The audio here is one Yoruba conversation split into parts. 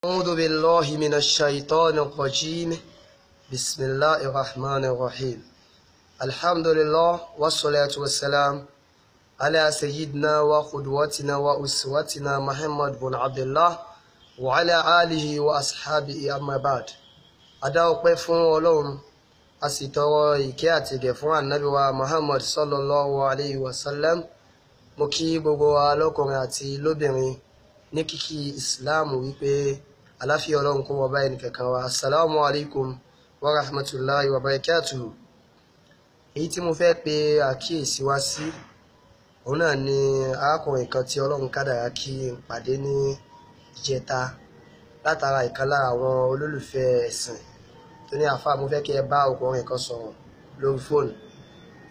أعوذ بالله من الشيطان الرجيم بسم الله الرحمن الرحيم الحمد لله والصلاة والسلام على سيدنا وقدوتنا وأسوتنا محمد بن عبد الله وعلى آله وأصحابه أما بعد أدعوكم فون ولون أسيطروا إكياتي فون النبي محمد صلى الله عليه وسلم مكي بغوا لكم àti lóbìnrin ní kíkí Islam wípé àlàáfíà Ọlọ́run kó wà bá ẹnìkọ̀ọ̀kan wa. Assalamu alaikum wa rahmatullahi wa barakatuh. Èyí tí mo fẹ́ pe àkíyèsí wá sí òun náà ni arákùnrin kan tí Ọlọ́run kádàrá kí n pàdé ní ìjẹta látara ìkan lára àwọn olólùfẹ́ ẹ̀sìn tó ní àfáà mo fẹ́ kí ẹ bá ọkùnrin kan sọ̀rọ̀ lórí fóònù.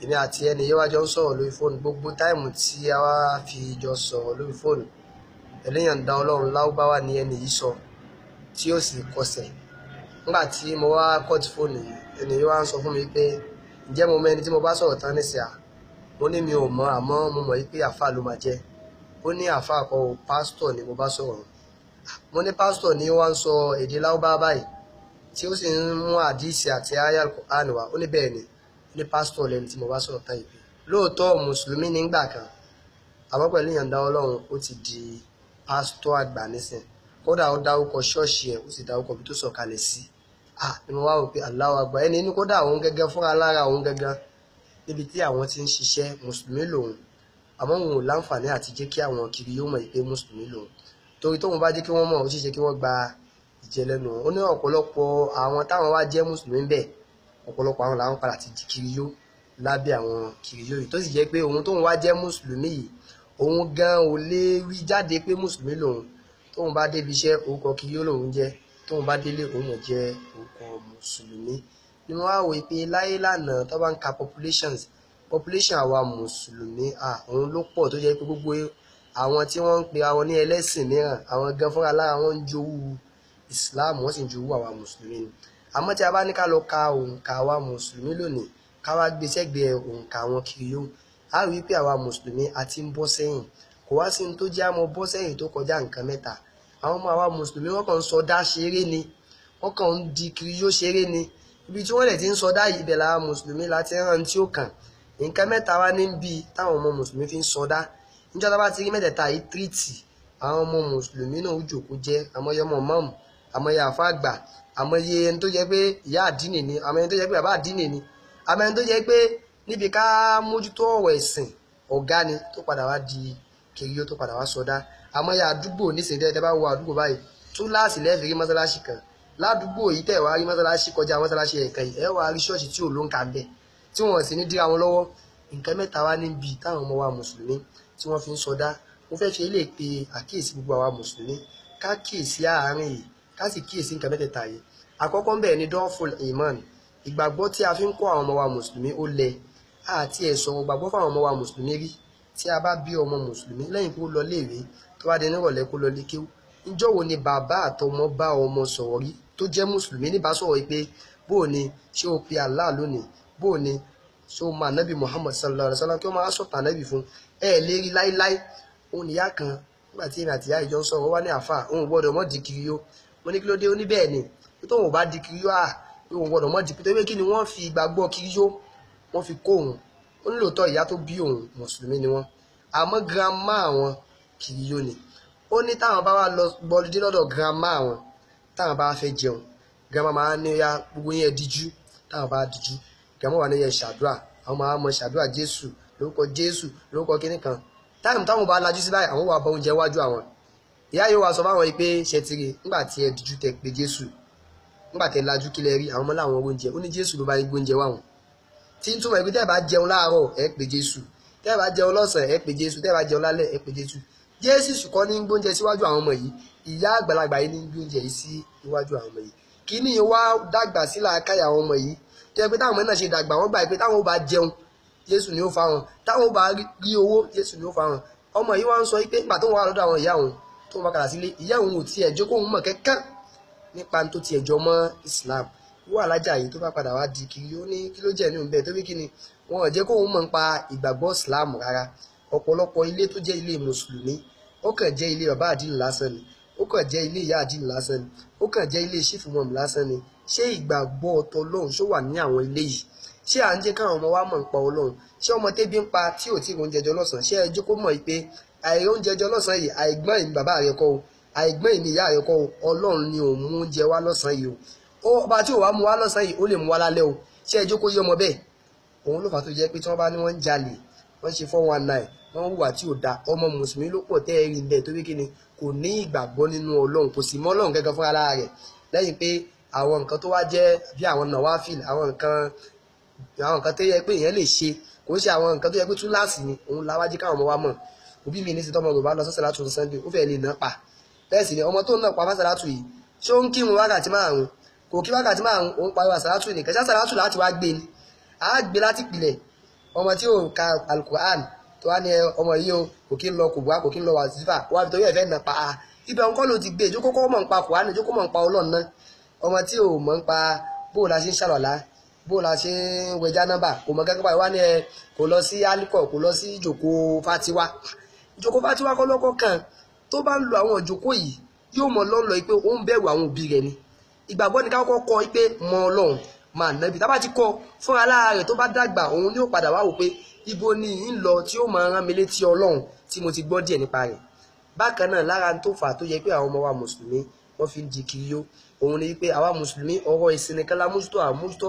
Èmi àti ẹni yẹn wá jọ ń sọ̀rọ̀ lórí fóònù gbogbo táìmù tí a wá fi jọ sọ̀rọ̀ lórí fóònù. Ẹlẹ́yàn dá Ọlọ́run láwùbáwá ní ẹni yìí sọ tí ó sì kọsẹ̀. Nígbà tí mo wá kọ́ọ̀tù fóònù yìí ẹni yìí wá ń sọ fún mi pé ǹjẹ́ mo mọ ẹni tí mo bá sọ̀rọ̀ tán nísìá. Mo ní mi ò mọ̀ àmọ́ mo mọ̀ pé àfáà ló máa jẹ́. Ó ní àfáà kan ò pásítọ̀ ni mo bá sọ̀rọ̀. Mo ní pásítọ̀ ni ó wá ń sọ èdè láwùbáwá báyìí tí ó sì ń mú àdíìsì àti àyá Al-Qur'an wá. Ó ní bẹ́ẹ̀ ni ní pásítọ̀ lẹni tí mo bá sọ̀rọ̀ tán yìí. Lóòótọ́ mùsùlùmí nígbà kan àmọ́ pẹ̀lú ìyọ̀ǹda Ọlọ́run ó ti di pásítọ̀ àgbà nísìn. Kódà ó dárúkọ ṣọ́ọ̀ṣì ẹ̀ ó sì dárúkọ bí tó sọ̀kalẹ̀ sí. Ni mo wá rò pé Allahu Akbar. Ẹni inú kódà òun gẹ́gẹ́ fúnra lára òun gẹ́gẹ́ níbi tí àwọn ti ń ṣiṣẹ́ mùsùlùmí lòun àmọ́ òun ò láǹfààní àti jẹ́ kí àwọn kiri yóò mọ̀ pé mùsùlùmí lòun torí tóun bá jẹ́ kí wọ́n mọ̀ ó ṣeéṣe kí wọ́n gba ìjẹlẹ́nu. Ó ní ọ̀pọ̀lọpọ̀ àwọn táwọn wá jẹ́ mùsùlùmí bẹ́ẹ̀ ọ̀pọ̀lọpọ̀ àwọn làwọn padà ti di kiri yó lábẹ́ àwọn kiri yó yìí tó sì jẹ́ pé òun tóun wá jẹ́ mùsùlùmí yìí òun gan ò lè rí jáde pé mùsùlùmí lòun. Tóun bá débi iṣẹ́ orúkọ kiri yó lòun jẹ́, tóun bá délé òun náà jẹ́ orúkọ mùsùlùmí. Ni wọ́n á wò pé láyé lánàá tó bá ń ka population àwa mùsùlùmí òun ló pọ̀ tó jẹ́ pé gbogbo àwọn tí wọ́n ń pe àwọn ní ẹlẹ́sìn mìíràn àwọn gan fúnra lára wọn ń jowú Islam wọ́n sì ń jowú àwa mùsùlùmí ni. Àmọ́ tí a bá ní ká lọ ka òǹkà àwa mùsùlùmí lónìí ká wá gbé sẹ́gbẹ̀ẹ́ òǹkà àwọn kiri yó a rí pé àwa mùsùlùmí a ti ń bọ́ sẹ́yìn. Kò wá sí ní tó jẹ́ àmọ́ bọ́ sẹ́yìn tó kọjá nǹkan mẹ́ta. Àwọn ọmọ àwa mùsùlùmí wọ́n kàn ń sọdá ṣeré ni, wọ́n kàn ń di kiri yó ṣeré ni. Ibi tí wọ́n lè ti ń sọdá yìí ibẹ̀ làwa mùsùlùmí láti rán tí ó kàn. Nǹkan mẹ́ta wá ní bí táwọn ọmọ mùsùlùmí fi ń sọdá. Níjọ́ tá bá ti rí mẹ́tẹ̀ẹ̀ta yìí tírìtì àwọn ọmọ mùsùlùmí náà ó jòkó jẹ́ àmọ́yé ọmọ mọ́ọ̀mù àmọ́yé àfáà àgbà àmọ́yé ẹni tó jẹ́ pé ìyá àdínì ni àmọ́ ẹni tó jẹ́ pé bàbá àdínì ni àmọ́ ẹni tó jẹ́ pé níbi ká mójútó ọ̀rọ̀ ẹ̀sìn ọ̀gá ni tó padà wá di kiri yó tó padà wá sọdá. Àmọ́yé àdúgbò nísìnyí tẹ́ bá wo àdúgbò báyìí túláàsì lẹ́ẹ̀fì rí mọ́sálásí kan ládùúgbò yìí tẹ̀ wá rí mọ́sálásí kọjá mọ́sálásí ẹ̀kan yìí ẹ wá rí ṣọ́ọ̀ṣì tí ò ló ń ka bẹ́ẹ̀ tí wọ́n sì ní dírà wọn lọ́wọ́. Nǹkan mẹ́ta wá níbi táwọn ọmọ wa mùsùlùmí tí wọ́n fi ń sọdá. Mo fẹ́ fi eléyìí pe àkíyèsí gbogbo àwa mùsùlùmí ká kíyèsí àárín yìí ká sì kíyèsí nǹkan mẹ́tẹ̀ẹ̀ta yìí. Àkọ́kọ́ ń bẹ̀ ni dọ́fùl iman ìgbàgbọ́ tí a fi ń kọ́ àwọn ọmọ wa mùsùlùmí ó lẹ àti ẹ̀sọ̀rọ̀ gbàgbọ́ fún àwọn ọmọ wa mùsùlùmí rí. Tí a bá bí ọmọ mùsùlùmí lẹ́yìn kó lọ léèwé tó bá dé nírọ̀lẹ́ kó lọ lé kéwú. Ǹjọ́ wo ni bàbá àtọmọ bá ọmọ sọ̀rọ̀ rí tó jẹ́ mùsùlùmí níbà sọ̀rọ̀ pé bó ni ṣé o pe Allah lónìí bó ni ṣé o máa nábì Muhammad sallallahu alaihi wasallam kí wọ́n máa sọ̀tà nábì fún lè rí láíláí. Òun ìyá kan nígbà tí èmi àti ìyá ìjọ ń sọ̀rọ̀ wá ní àfà òun gbọ́dọ̀ mọ́ di kiri yó. Mo ní kí ló dé ó ní bẹ́ẹ̀ ni tó òun bá di kiri yó òun gbọ́dọ̀ mọ́ di kiri yó kí ni wọ́n fi ìgbàgbọ́ kiri yó wọ́n fi kó òun. Ó ní lóòótọ́ ìyá tó bí òun mùsùlùmí ni wọ́n àmọ́ girama àwọn kiri yó ni. Ó ní táwọn bá wá lọ bọ́lídé lọ́dọ̀ girama àwọn táwọn bá fẹ́ jẹun girama máa ní ya gbogbo yẹn díjú táwọn bá díjú girama wà ní yẹn ṣàdúrà àwọn máa mọ ṣàdúrà Jésù lórúkọ kíní kan. Táwọn bá lajú sí báyìí àwọn wà bọ oúnjẹ wájú àwọn. Ìyá yóò wá sọ fáwọn pé ṣẹtìrì nígbà tí ẹ díjú tẹ pé Jésù nígbà tẹ lajú kílẹ̀ rí àwọn ọmọ láwọn oúnjẹ ó ní Jésù ló bá yín gbóúnjẹ wá wọn. Tí ń túmọ̀ pé tẹ́ bá jẹun láàárọ̀ ẹ pé Jésù tẹ́ bá jẹun lọ́sàn ẹ pé Jésù tẹ́ bá jẹun lálẹ́ ẹ pé Jésù. Jésù kọ́ ní gbóúnjẹ síwájú àwọn ọmọ yìí ìyá àgbàlagbà yìí ní gbóúnjẹ yìí sí iwájú àwọn ọmọ yìí. Kíní wá dàgbà sí làákàyè àwọn ọmọ yìí tó yẹ pé táwọn ọmọ náà ṣe dàgbà wọ́n gbà pé táwọn bá jẹun Jésù ni ó fa wọn táwọn bá rí owó Jésù ni ó fa wọn. Ọmọ yìí wá ń sọ pé nígbà tó wà lọ́dọ̀ àwọn ìyá òun tó wọ́n padà sílé ìyá òun ò tiẹ̀ jẹ́ kóun mọ̀ kẹ́kẹ́ nípa tó tiẹ̀ jọ mọ́ Islam. Wọ́n alájà yìí tó bá padà wá di kiri ó ní kí ló jẹ́ ní òun bẹ́ẹ̀ tó bí kíni wọn ò jẹ́ kóun mọ̀ nípa ìgbàgbọ́ Islam rárá. Ọ̀pọ̀lọpọ̀ ilé tó jẹ́ ilé mùsùlùmí ó kàn jẹ́ ilé bàbá àdínì lásán ni ó kàn jẹ́ ilé ìyá àdínì lásán ni, ó kàn jẹ́ ilé ṣífù mọ̀mù lásán ni. Ṣé ìgbàgbọ́ ọ̀tọ̀ Ọlọ́run ṣó wà ní àwọn ilé yìí? Ṣé à ń jẹ́ káwọn ọmọ wa mọ̀ nípa Ọlọ́run? Ṣé ọmọ tẹ́bí ń pa tí ò tí ì oúnjẹ jẹ lọ́sàn-án, ṣé ẹ jẹ́ kó mọ̀ pé àìrí oúnjẹ jẹ lọ́sàn-án yìí àìgbọ́n ìmì bàbá rẹ̀ kọ́ o, àìgbọ́n ìmì ìyá rẹ̀ kọ́ o, Ọlọ́run ni òun mú oúnjẹ wá lọ́sàn-án yìí o. Ọba tí ò wá mú wá lọ́sàn-án yìí ó lè mú wá lálẹ́ o. Ṣé ẹ jẹ́ kó yé ọmọ bẹ́ẹ̀? Òun ló fà tó jẹ́ pé tí wọ́n bá ní wọ́n ń jalè, wọ́n ṣe 419, wọ́n hùwà tí ò da, ọmọ mùsùlùmí ló pọ̀ tẹ́ ẹ rí bẹ́ẹ̀ torí kíni kò ní ìgbàgbọ́ nínú Ọlọ́run, kò sì mọ̀ Ọlọ́run gẹ́gẹ́ fún ara rẹ̀, lẹ́yìn pé àwọn nǹkan tó wá jẹ́ bí àwọn nàwáfìl, àwọn nǹkan tó yẹ pé èèyàn lè ṣe, kò ń ṣe àwọn nǹkan tó yẹ pé túláàsì ni, òun láwájí káwọn ọmọ wa mọ̀. Òbí mi ní sí tọ́mọ Yorùbá lọ sọ́sàlátù Sunday ó fẹ́ lè ná pa. Bẹ́ẹ̀ sì ni ọmọ tó ń ná pa fásàlátù yìí ṣé ó ń kírun wákàtí márùn-ún, kò kí wákàtí márùn-ún, òun pariwo àsàlátù nìkan. Ṣé àsàlátù láti wá gbé ni? A gbé láti pilẹ̀. Ọmọ tí ò ka Al-Qur'an tó wá ní ọmọ yìí o kò kí ń lọ kùbùwá, kò kí ń lọ wàsífà, wá fi torí ẹ̀ fẹ́ ná pa á. Ibẹ̀ nǹkan ló ti gbé ìjókòó kọ́ mọ̀ ń pa Qur'an, ìjókòó mọ̀ ń pa Ọlọ́run náà. Ọmọ tí ò mọ̀ ń pa bó la ṣe ń ṣàlọ́lá, bó la ṣe ń wẹ jánábà, kò mọ̀ gẹ́gẹ́ báyìí wá ní kò lọ sí alikọ̀, kò lọ sí ìjókòó fatiwa. Ìjókòó fatiwa kọ́ lọ́kọ́ kan tó bá ń lo àwọn ìjókòó yìí yóò mọ̀ lọ́nlọ́ pé ó ń bẹ̀rù àwọn òbí rẹ̀ ni. Ìgbàgbọ́ ni ká kọ́kọ́ kọ́ pé mọ Ọlọ́run máa nẹ́bí. Tá bá ti kọ́ fún alára rẹ̀ tó bá dàgbà, òun ni ó padà wá wò pé ibo ni ń lọ tí ó máa rán mi létí Ọlọ́run tí mo ti gbọ́ díẹ̀ nípa rẹ̀. Bákan náà lára tó fà tó yẹ pé àwọn ọmọ wa mùsùlùmí wọ́n fi ń di kiriyó, òun ni wípé àwa mùsùlùmí ọ̀rọ̀ ìsìn nìkan la mójútó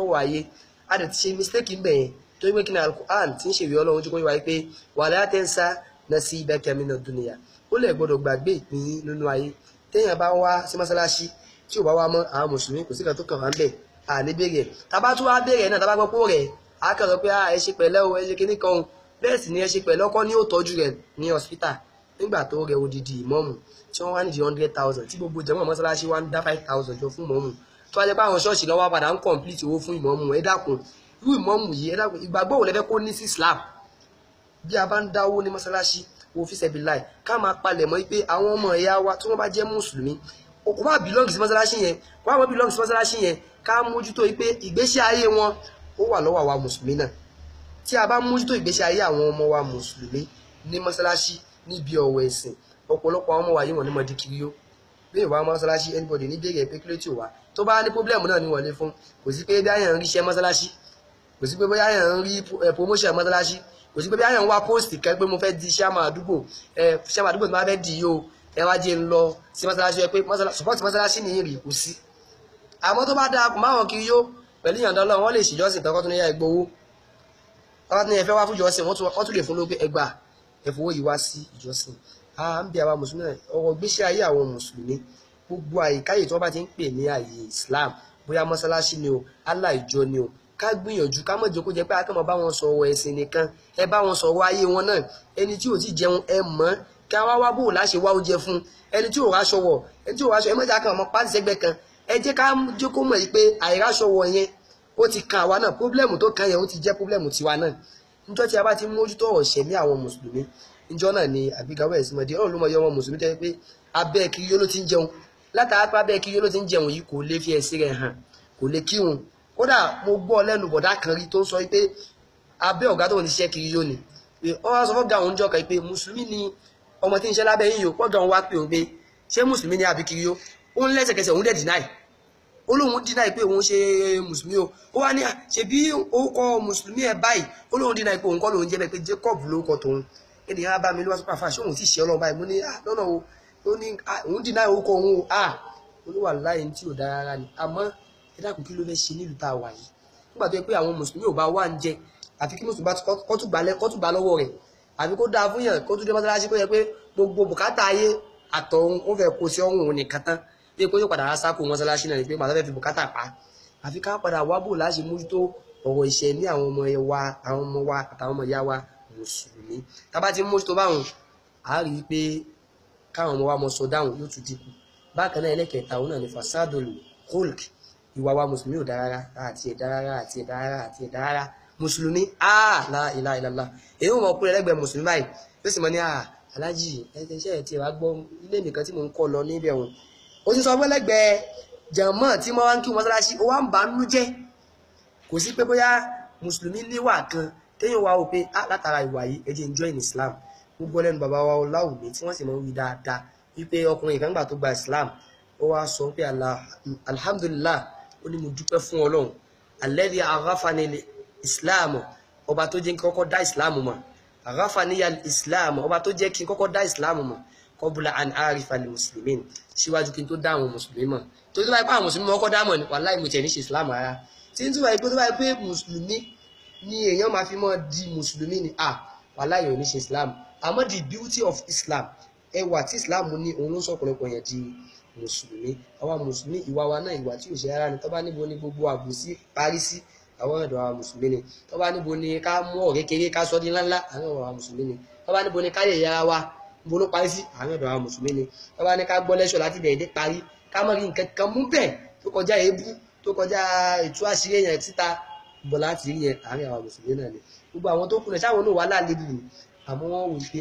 ọ̀rọ̀ ayé. A dẹ̀ ti ṣe mistake ń bẹ̀ yẹn torí pé kí ni Al-Qur'an tí ń ṣèwé Ọlọ́run tí kò yíwa wípé wala tansa nasibaka minad dunya, ó lè gbọdọ̀ gbàgbé ìpín nínú ayé. Téèyàn bá wá sí mọ́sálásí tí ò bá wá mọ́ àwọn mùsùlùmí kò sí kan tó kàn wá ń bẹ̀, à ní béèrè. Tá bá tún wá béèrè náà, tá bá gbọ́ pé ó rẹ̀ á kàn sọ pé ẹ ṣe pẹ̀lẹ́ o, ẹ ṣe kíní kan o. Bẹ́ẹ̀ sì ni ẹ ṣe pẹ̀lẹ́ ọkọ ní ó tọ́jú rẹ̀ ní hospital nígbà tó rẹ̀ odidi ìmọ̀mù tí wọ́n wá nídìí 100,000 tí gbogbo jàmáà mọ́sálásí wá ń dá 5,000 jọ fún ìmọ̀mù tó wá jẹ́ pé àwọn ṣọ́ọ̀ṣì lọ́wọ́ padà ń complete owó fún ìmọ̀mù. Ẹ dákun, irú ìmọ̀mù yìí ẹ dákun, ìgbàgbọ́ wo lẹ fẹ́ kó ní sí Islam? Bí a bá ń dáwó ní mọ́sálásí wo fi ṣẹ̀bi láì ká máa palẹ̀ mọ́ pé àwọn ọmọ ẹ̀yà wa tí wọ́n bá jẹ́ mùsùlùmí kò bá belong sí mọ́sálásí yẹn, kò bá belong sí mọ́sálásí yẹn, ká mójútó pé ìgbésí ayé wọn ó wà lọ́wọ́ àwa mùsùlùmí náà. Tí a bá mójútó ìgbésí ayé àwọn ọmọ wa mùsùlùmí ní mọ́sálásí níbi ọ̀wọ̀ ẹ̀sìn, ọ̀pọ̀lọpọ̀ àwọn ọmọ wa yìí wọ́n ní mọ̀ di kiriyó. Bí ìwà mọ́sálásí anybody ní béèrè pé kí ló tí ò wá, tó bá ní problem náà ni wọ́n lè fún. Kò sí pé bí àyàn ń ríṣẹ́ mọ́sálásí, kò sí pé bí àyàn ń rí promotion mọ́sálásí, kò sí pé bí àyàn ń wá post kẹ́ pé mo fẹ́ di ṣáàmà àdúgbò, ṣáàmà àdúgbò tí mo fẹ́ di yìí o, ẹ wá jẹ́ ń lọ sí mọ́sálásí pé support mọ́sálásí nìyí rí, kò sí. Àmọ́ tó bá dáa kò máwọn kiriyó pẹ̀lú ìyàndọ́ Ọlọ́run, wọ́n lè ṣèjọ́sìn tán kọ́ tó ní yá ìgbowó. Wọ́n tún ní ẹ fẹ́ wá fún ìjọsìn, wọ́n tún lè fún ló pé ẹgbà ẹ̀fowó yìí wá sí ìjọsìn. A ń bí àwa mùsùlùmí náà ọ̀rọ̀ gbésí ayé àwọn mùsùlùmí gbogbo àyíkáyè tí wọ́n bá ti ń pè ní àyè Islam, bóyá mọ́sálásí ni o, aláìjọ ni o, ká gbìyànjú ká mọ̀ jókòó jẹ́ pé akẹ́mọ̀ bá wọn sọ̀rọ̀ ẹ̀sìn nìkan, ẹ bá wọn sọ̀rọ̀ ayé wọn náà. Ẹni tí ò ti jẹun ẹ mọ̀ ká wá bò láṣẹ wá oúnjẹ fún, ẹni tí ò ráṣọ wọ̀, ẹni tí ò ráṣọ ẹ mọ̀jà kan ọmọ pàṣẹ sẹ́gbẹ́ kan. Ẹ jẹ́ ká jókòó mọ̀ yìí pé àìráṣọ wọ̀ yẹn ó ti kan àwa náà, pọ́blẹ́mù tó kan yẹn ó ti jẹ́ pọ́blẹ́mù tiwa náà. Níjọ́ tí a bá ti mójútó ọ̀ṣẹ̀ ní àwọn mùsùlùmí, níjọ́ náà ni àgbégáwọ̀ ẹ̀sìn mọ̀dé Ọlọ́run ló mọ̀ yọ wọn mùsùlùmí tẹ́ pé abẹ́ kiriyó ló ti ń jẹun. Látara pé abẹ́ kiriyó ló ti ń jẹun yìí kò lè fi ẹ̀sìn rẹ̀ hàn, kò lè kírun. Kódà mo gbọ́ lẹ́nu bọ̀dá kan rí tó ń sọ pé abẹ́ ọ̀gá tó ń ṣiṣẹ́ kiriyó ni. Ó wá sọ fọ́gà òun jọ kan pé mùsùlùmí ni ọmọ tí ń ṣe lábẹ́ yín yìí, fọ́gà òun wá pé òun pé ṣé mùsùlùmí ni àbí kiriyó? Ó ń lẹ́sẹ̀kẹsẹ̀ òun dẹ̀ deny. Ó lóun deny pé òun ṣe mùsùlùmí o. Ó wá ní ṣe bí orúkọ mùsùlùmí ẹ báyìí, ó lóun deny pé òun kọ́ lòun jẹ́ bẹ́ẹ̀ pé Jacob lórúkọ tòun. Ènìyàn bá mi ló wá sọ́pàá fà ṣé òun ti ṣe Ọlọ́run báyìí. Mo ní lọ́nà o, ó ní òun deny orúkọ òun o. Olúwa láyé tí ò dára rárá ni. Àmọ́ ẹ dákun kí ló fẹ́ ṣe nílùú tá a wà yìí? Nígbà tó yẹ pé àwọn mùsùlùmí ò bá wà ń jẹ, àfi kí mùsùlùmí bá kọ́ tún gbà lọ́wọ́ rẹ̀, àfi kó dáa fún yàn kó tún dé mọ́sálásí kó yẹ pé gbogbo bùkátà ayé àtọ̀hún ó fẹ́ kó sí ọ̀hún òun nìkan tán bí pé yóò padà rá sáko mọ́sálásí náà ni pé màá fẹ́ fi bùkátà pa. Àfi ká padà wá bò láti mójútó ọ̀rọ̀ ìṣẹ́ ní àwọn ọmọ wa àtàwọn ọmọ ìyá wa mùsùlùmí. Tá bá ti mójútó báwọn a rí i pé káwọn ọmọ wa mọ sọ dáhùn yóò tún dínkù. Bákan náà ẹlẹ́kẹ̀ẹ́ta òun náà ni fasadul khulq, ìwà wa mùsùlùmí ò dára rárá àti ẹ̀dá rárá mùsùlùmí la ilaha illallah. Èyí ò mọ̀ pé ẹlẹ́gbẹ̀ẹ́ mùsùlùmí báyìí yóò sì mọ ní alájì ẹ̀ṣẹ̀ ẹ̀ tí ẹ wá gbọ́ ilé nìkan tí mò ń kọ́ lọ níbẹ̀ òun. Ó sì sọ pé lẹ́gbẹ̀ẹ́ jàmọ́ tí wọ́n wá ń kí mọ́sálásí ó wá ń bà nínú jẹ́. Kò sí pé bóyá mùsùlùmí níwà kan téèyàn wá wò pé látara ìwà yìí ẹ jẹ́ enjoy in Islam. Gbogbo lẹ́nu bàbá wa Ọláwùmí tí wọ́n sì máa ń wí dáadáa wípé ọkùnrin kan gbà tó gba Islam ó wá sọ pé alhamdulillah ó ní mo dúpẹ́ fún Ọlọ́run alladhi aghafani Islam ọba tó jẹ́ kí kọ́kọ́ dá Islam mọ̀ aghafani Islam ọba tó jẹ́ kí kọ́kọ́ dá Islam mọ̀ qabla an arifa al-muslimin síwájú kí n tó dá àwọn mùsùlùmí mọ̀ tó bá ipá àwọn mùsùlùmí mọ́kọ́ dá mọ̀ ní wàláhì mo tẹ̀ ní ṣe Islam ara tí n tó bá pé mùsùlùmí ni èèyàn máa fi mọ́ di mùsùlùmí ni wàláhì ò ní ṣe Islam àmọ́ the beauty of Islam ẹwà tí Islam ní òun ló sọ̀pọ̀lọpọ̀ yẹn di mùsùlùmí àwa mùsùlùmí ìwà wa náà ìwà tí ò ṣe rárá ni tó bá níbo ní gbogbo àbòsí parí sí àwọn ọ̀dọ̀ àwọn mùsùlùmí ni tó bá níbo ní ká mú ọ̀rẹ́ kékeré ká sọ́ di ńláńlá àwọn ọ̀dọ̀ àwọn mùsùlùmí ni tó bá níbo ní ká yẹ̀yẹ́ ara wa níbo ló parí sí àwọn ọ̀dọ̀ àwọn mùsùlùmí ni tó bá ní ká gbọ́ lẹ́ṣọ̀ láti bẹ̀rẹ̀ parí ká mọ̀ rí nǹkan kan mú bẹ́ẹ̀ tó kọjá èébú tó kọjá ètò àṣírí yẹn síta bọ̀ láti rí yẹn àárín àwọn mùsùlùmí náà ni gbogbo àwọn tó kùnà sáwọn náà wà láàlébù ni àmọ́ wọ́n wò pé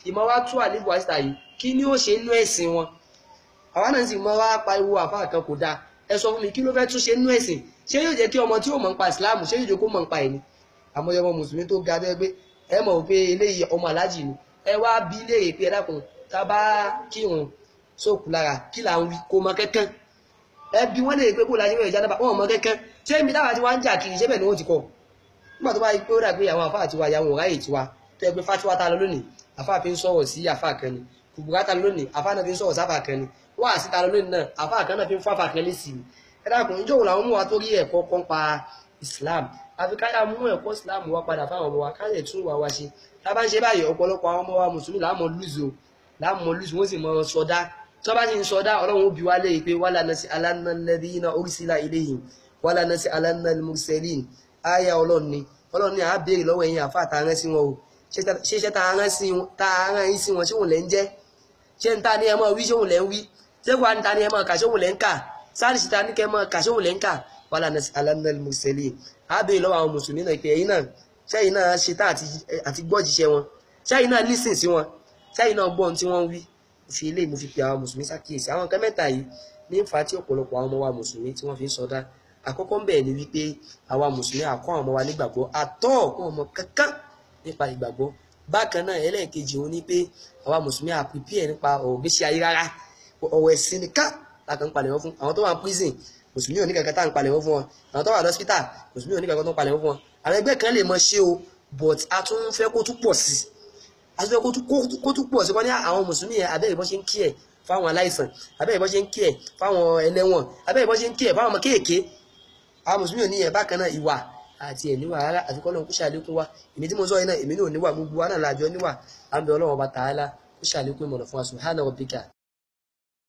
ìmọ̀ wá tú àlébù àṣìta yìí kí ni ó ṣe inú ẹ̀sìn wọn àwa náà sì mọ wá pariwo àfáà kan kò dáa ẹ sọ fún mi kí ló fẹ́ tún ṣe inú ẹ̀sìn ṣé yóò jẹ́ kí ọmọ tí ó mọ̀ nípa ìsìláàmù ṣé yóò jẹ́ kó mọ̀ nípa ẹ̀ ni àmọ́ ọmọ mùsùlùmí tó ga bẹ́ẹ̀ pé ẹ mọ̀ pé eléyìí ọmọ aláàjì ni ẹ wá bí léèrè pé ẹ dákun tá bá kírun sóòkù lára kí là ń wí kó mọ kankan ẹ bí wọ́n léèrè pé kó láti wẹ̀ ìjáde wọn mọ kankan ṣé ibi táwa ti wá ń jà kiri ṣé bẹ́ẹ̀ ni wọ́n ti kọ́ nígbà tó bá yí pé ó dà pé àwọn àfáà tiwa ya wọn ò ráyè tiwa tó yẹ pé fatiwa ta lọ lónìí àfáà fi ń sọ̀rọ̀ sí àfáà kan ni kùbùkà ta lọ lónìí àfáà náà fi ń sọ̀rọ̀ sáfà kan ni wọ́n àti ta lọ lónìí náà àfáà kan náà fi ń fún àfáà kan lé sí i ẹ dákun ìjọ òun làwọn mú wa tó rí ẹ̀kọ́ kan pa Islam àfi káyà mú ẹ̀kọ́ Islam wá padà fáwọn ọmọ wa káyà tún wà wá ṣe tá a bá ń ṣe báyìí ọ̀pọ̀lọpọ̀ àwọn ọmọ wa mùsùlùmí láàmú lùzò wọ́n sì mọ sọdá tó bá sì ń sọdá Ọlọ́run ó bi wá léyìí pé wala nas'alanna alladhina ursila ilayhim wala nas'alanna al-mursalin àyà Ọlọ́run ni à á béèrè lọ́wọ́ ẹ̀yin àfáà tá a rán sí wọn o ṣe tá a rán yín sí wọn ṣé òun lẹ́ ń jẹ́ ṣé ń ta ni ẹ mọ̀ wí ṣé òun lẹ́ ń wí ṣé wàá ń ta ni ẹ mọ̀ kà ṣé òun lẹ́ ń kà sáàrì síta ní kẹ́ mọ̀ kà ṣé òun lẹ́ ń kà wala nas'alanna al-mursalin à á béèrè lọ́wọ́ àwọn mùsùlùmí náà pé ẹ̀yin náà ṣẹ́yìn náà ṣe tá àti gbọ́jìṣẹ́ wọn ṣẹ́yìn náà lísìn sí wọn ṣẹ́yìn náà gbọ́ ohun tí wọ́n ń wí fi ilé mo fi pe àwọn mùsùlùmí ṣàkíyèsí àwọn nǹkan mẹ́ta yìí ní fa tí ọ̀pọ̀lọpọ̀ àwọn ọmọ wa mùsùlùmí tí wọ́n fi ń sọdá àkọ́kọ́ ń bẹ̀ ni wípé àwa mùsùlùmí àkọ́ àwọn ọmọ wa nígbàgbọ́ àtọ́ ọ̀kọ́ ọmọ kankan nípa ìgbàgbọ́ bákan náà ẹlẹ́ẹ̀kejì òun ni pé àwa mùsùlùmí àpìpìẹ̀ nípa ọ̀rọ̀ gbèsè ayé rárá ọ̀rọ̀ ẹ̀sìn nìkan lákan palẹ̀mọ́ fún àwọn tó wà ní prison mùsùlùmí ò ní kankan tá à ń palẹ̀mọ́ fún wọn àwọn tó wà ní hospital mùsùlùmí ò ní kankan tó ń palẹ̀mọ́ fún wọn àwọn ẹgbẹ́ kan lè mọ ṣe o but a tún fẹ́ kó tún pọ̀ sí àti kó tún pọ̀ sí wọ́n ní àwọn mùsùlùmí yẹn abẹ́rẹ́ bọ́ ṣe ń kí ẹ̀ fáwọn aláìsàn abẹ́rẹ́ bọ́ ṣe ń kí ẹ̀ fáwọn ẹlẹ́wọ̀n abẹ́rẹ́ bọ́ ṣe ń kí ẹ̀ fáwọn ọmọ kéèké àwọn mùsùlùmí ò ní yẹn bákan náà ìwà àti ẹ̀níwà rárá àti kọ́ lóun kó ṣàlékún wa èmi tí mo sọ yìí náà èmi náà níwà gbogbo wa náà lájọ níwà àbẹ̀ Ọlọ́run Ọba Ta'ala kó ṣàlékún ìmọ̀nà fún wa subhana rabbika.